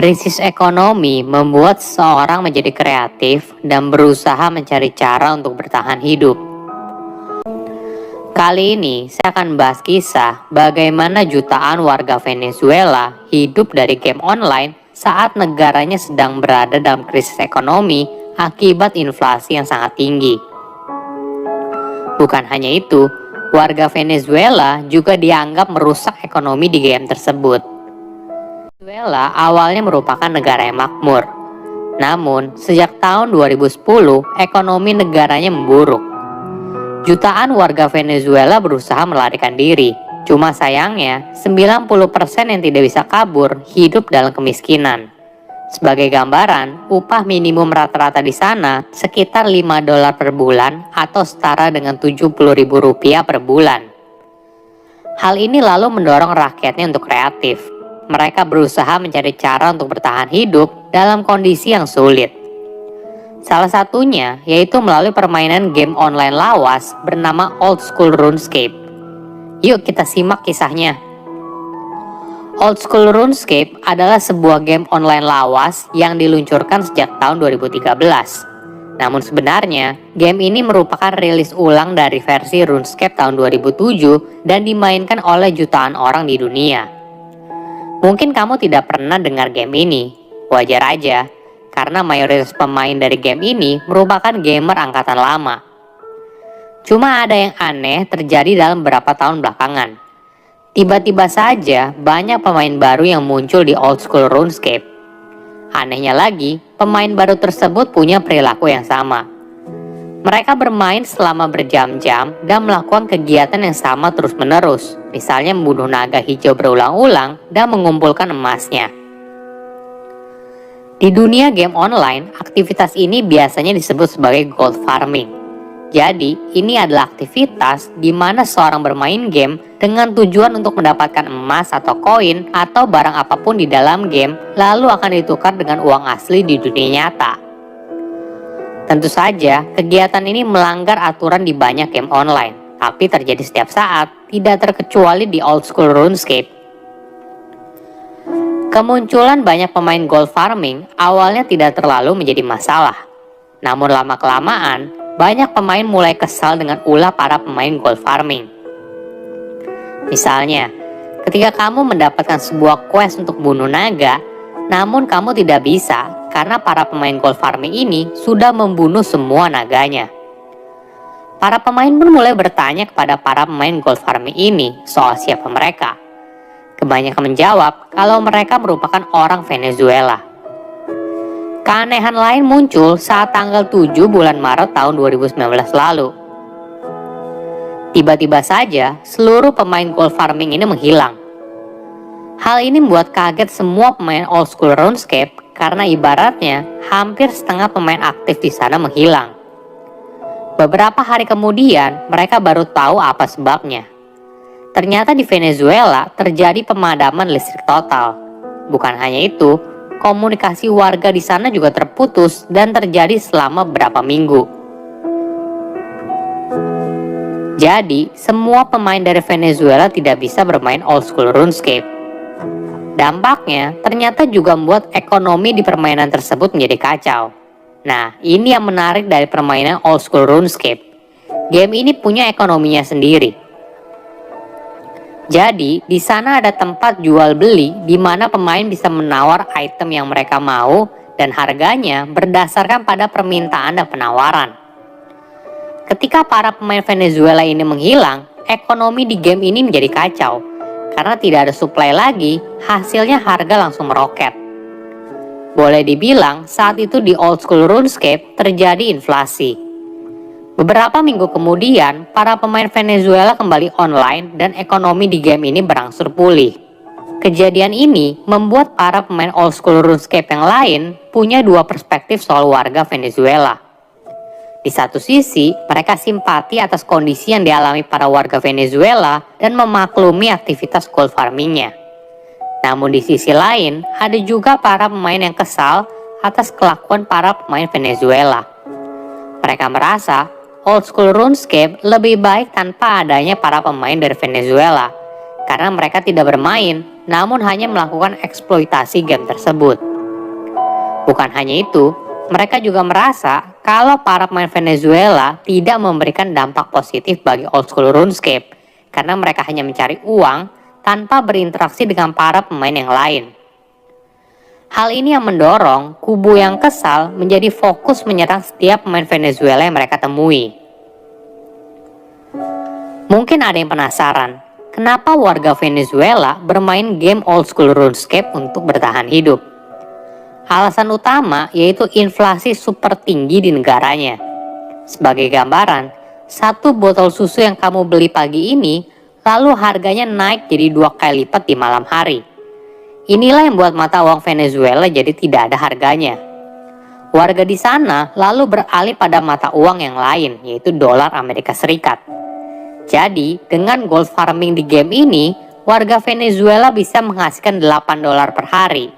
Krisis ekonomi membuat seseorang menjadi kreatif dan berusaha mencari cara untuk bertahan hidup. Kali ini saya akan bahas kisah bagaimana jutaan warga Venezuela hidup dari game online saat negaranya sedang berada dalam krisis ekonomi akibat inflasi yang sangat tinggi. Bukan hanya itu, warga Venezuela juga dianggap merusak ekonomi di game tersebut. Venezuela awalnya merupakan negara yang makmur. Namun, sejak tahun 2010, ekonomi negaranya memburuk. Jutaan warga Venezuela berusaha melarikan diri. Cuma sayangnya, 90% yang tidak bisa kabur hidup dalam kemiskinan. Sebagai gambaran, upah minimum rata-rata di sana sekitar $5 per bulan atau setara dengan Rp70.000 per bulan. Hal ini lalu mendorong rakyatnya untuk kreatif. Mereka berusaha mencari cara untuk bertahan hidup dalam kondisi yang sulit. Salah satunya yaitu melalui permainan game online lawas bernama Old School RuneScape. Yuk kita simak kisahnya. Old School RuneScape adalah sebuah game online lawas yang diluncurkan sejak tahun 2013. Namun sebenarnya, game ini merupakan rilis ulang dari versi RuneScape tahun 2007 dan dimainkan oleh jutaan orang di dunia. Mungkin kamu tidak pernah dengar game ini, wajar aja, karena mayoritas pemain dari game ini merupakan gamer angkatan lama. Cuma ada yang aneh terjadi dalam beberapa tahun belakangan. Tiba-tiba saja banyak pemain baru yang muncul di Old School RuneScape. Anehnya lagi, pemain baru tersebut punya perilaku yang sama. Mereka bermain selama berjam-jam dan melakukan kegiatan yang sama terus-menerus, misalnya membunuh naga hijau berulang-ulang dan mengumpulkan emasnya. Di dunia game online, aktivitas ini biasanya disebut sebagai gold farming. Jadi, ini adalah aktivitas di mana seorang bermain game dengan tujuan untuk mendapatkan emas atau koin atau barang apapun di dalam game, lalu akan ditukar dengan uang asli di dunia nyata. Tentu saja, kegiatan ini melanggar aturan di banyak game online, tapi terjadi setiap saat, tidak terkecuali di Old School RuneScape. Kemunculan banyak pemain gold farming awalnya tidak terlalu menjadi masalah. Namun lama-kelamaan, banyak pemain mulai kesal dengan ulah para pemain gold farming. Misalnya, ketika kamu mendapatkan sebuah quest untuk bunuh naga, namun kamu tidak bisa karena para pemain gold farming ini sudah membunuh semua naganya. Para pemain pun mulai bertanya kepada para pemain gold farming ini soal siapa mereka. Kebanyakan menjawab kalau mereka merupakan orang Venezuela. Keanehan lain muncul saat tanggal 7 bulan Maret tahun 2019 lalu. Tiba-tiba saja seluruh pemain gold farming ini menghilang. Hal ini membuat kaget semua pemain Old School RuneScape karena ibaratnya hampir setengah pemain aktif di sana menghilang. Beberapa hari kemudian mereka baru tahu apa sebabnya. Ternyata di Venezuela terjadi pemadaman listrik total. Bukan hanya itu, komunikasi warga di sana juga terputus dan terjadi selama beberapa minggu. Jadi, semua pemain dari Venezuela tidak bisa bermain Old School RuneScape. Dampaknya ternyata juga membuat ekonomi di permainan tersebut menjadi kacau. Nah, ini yang menarik dari permainan Old School RuneScape. Game ini punya ekonominya sendiri. Jadi, di sana ada tempat jual beli di mana pemain bisa menawar item yang mereka mau dan harganya berdasarkan pada permintaan dan penawaran. Ketika para pemain Venezuela ini menghilang, ekonomi di game ini menjadi kacau. Karena tidak ada supply lagi, hasilnya harga langsung meroket. Boleh dibilang saat itu di Old School RuneScape terjadi inflasi. Beberapa minggu kemudian, para pemain Venezuela kembali online dan ekonomi di game ini berangsur pulih. Kejadian ini membuat para pemain Old School RuneScape yang lain punya dua perspektif soal warga Venezuela. Di satu sisi, mereka simpati atas kondisi yang dialami para warga Venezuela dan memaklumi aktivitas gold farmingnya. Namun di sisi lain, ada juga para pemain yang kesal atas kelakuan para pemain Venezuela. Mereka merasa Old School RuneScape lebih baik tanpa adanya para pemain dari Venezuela, karena mereka tidak bermain, namun hanya melakukan eksploitasi game tersebut. Bukan hanya itu, mereka juga merasa kalau para pemain Venezuela tidak memberikan dampak positif bagi old school RuneScape karena mereka hanya mencari uang tanpa berinteraksi dengan para pemain yang lain. Hal ini yang mendorong kubu yang kesal menjadi fokus menyerang setiap pemain Venezuela yang mereka temui. Mungkin ada yang penasaran, kenapa warga Venezuela bermain game old school RuneScape untuk bertahan hidup? Alasan utama yaitu inflasi super tinggi di negaranya. Sebagai gambaran, satu botol susu yang kamu beli pagi ini, lalu harganya naik jadi 2 kali lipat di malam hari. Inilah yang buat mata uang Venezuela jadi tidak ada harganya. Warga di sana lalu beralih pada mata uang yang lain, yaitu dolar Amerika Serikat. Jadi, dengan gold farming di game ini, warga Venezuela bisa menghasilkan 8 dolar per hari.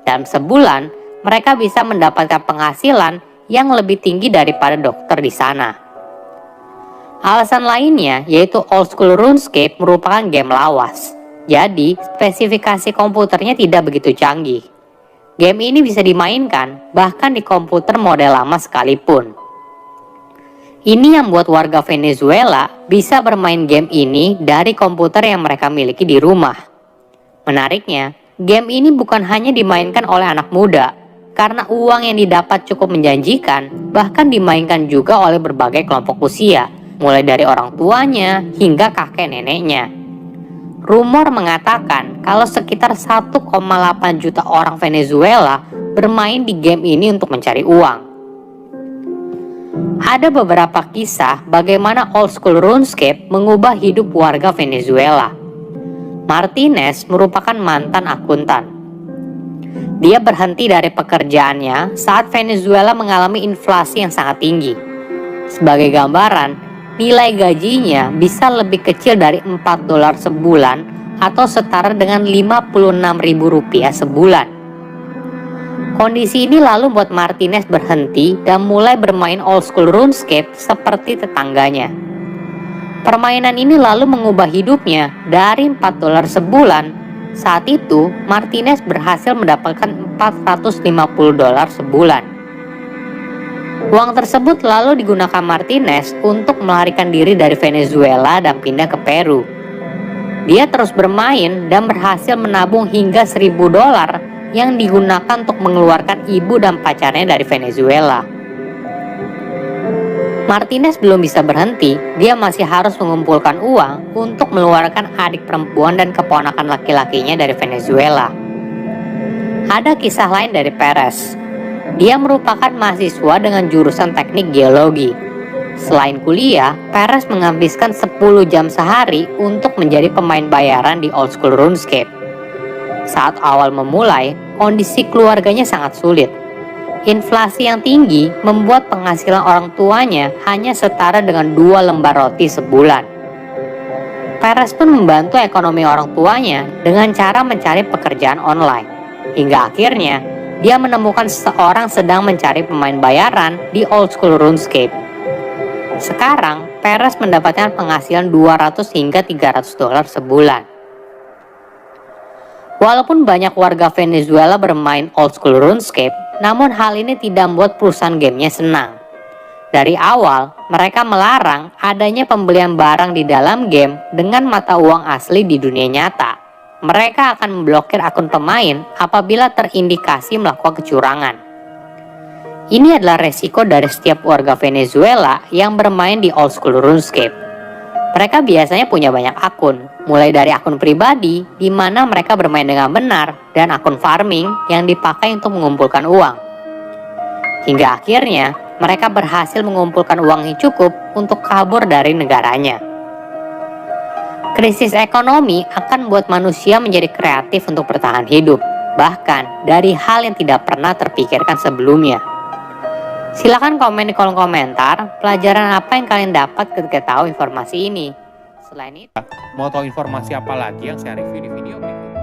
Dalam sebulan, mereka bisa mendapatkan penghasilan yang lebih tinggi daripada dokter di sana. Alasan lainnya yaitu old school RuneScape merupakan game lawas. Jadi, spesifikasi komputernya tidak begitu canggih. Game ini bisa dimainkan bahkan di komputer model lama sekalipun. Ini yang membuat warga Venezuela bisa bermain game ini dari komputer yang mereka miliki di rumah. Menariknya, game ini bukan hanya dimainkan oleh anak muda, karena uang yang didapat cukup menjanjikan, bahkan dimainkan juga oleh berbagai kelompok usia, mulai dari orang tuanya hingga kakek neneknya. Rumor mengatakan kalau sekitar 1,8 juta orang Venezuela bermain di game ini untuk mencari uang. Ada beberapa kisah bagaimana old school RuneScape mengubah hidup warga Venezuela. Martinez merupakan mantan akuntan. Dia berhenti dari pekerjaannya saat Venezuela mengalami inflasi yang sangat tinggi. Sebagai gambaran, nilai gajinya bisa lebih kecil dari 4 dolar sebulan atau setara dengan 56.000 rupiah sebulan. Kondisi ini lalu membuat Martinez berhenti dan mulai bermain old school RuneScape seperti tetangganya. Permainan ini lalu mengubah hidupnya dari 4 dolar sebulan. Saat itu, Martinez berhasil mendapatkan 450 dolar sebulan. Uang tersebut lalu digunakan Martinez untuk melarikan diri dari Venezuela dan pindah ke Peru. Dia terus bermain dan berhasil menabung hingga 1.000 dolar yang digunakan untuk mengeluarkan ibu dan pacarnya dari Venezuela. Martinez belum bisa berhenti, dia masih harus mengumpulkan uang untuk mengeluarkan adik perempuan dan keponakan laki-lakinya dari Venezuela. Ada kisah lain dari Perez. Dia merupakan mahasiswa dengan jurusan teknik geologi. Selain kuliah, Perez menghabiskan 10 jam sehari untuk menjadi pemain bayaran di old school RuneScape. Saat awal memulai, kondisi keluarganya sangat sulit. Inflasi yang tinggi membuat penghasilan orang tuanya hanya setara dengan 2 lembar roti sebulan. Perez pun membantu ekonomi orang tuanya dengan cara mencari pekerjaan online. Hingga akhirnya, dia menemukan seseorang sedang mencari pemain bayaran di old school RuneScape. Sekarang, Perez mendapatkan penghasilan 200 hingga 300 dolar sebulan. Walaupun banyak warga Venezuela bermain old school RuneScape, namun hal ini tidak membuat perusahaan gamenya senang. Dari awal, mereka melarang adanya pembelian barang di dalam game dengan mata uang asli di dunia nyata. Mereka akan memblokir akun pemain apabila terindikasi melakukan kecurangan. Ini adalah resiko dari setiap warga Venezuela yang bermain di old school RuneScape. Mereka biasanya punya banyak akun, mulai dari akun pribadi di mana mereka bermain dengan benar dan akun farming yang dipakai untuk mengumpulkan uang. Hingga akhirnya mereka berhasil mengumpulkan uang yang cukup untuk kabur dari negaranya. Krisis ekonomi akan membuat manusia menjadi kreatif untuk bertahan hidup, bahkan dari hal yang tidak pernah terpikirkan sebelumnya. Silahkan komen di kolom komentar pelajaran apa yang kalian dapat ketika tahu informasi ini. Selain itu, mau tahu informasi apa lagi yang saya review di video berikutnya?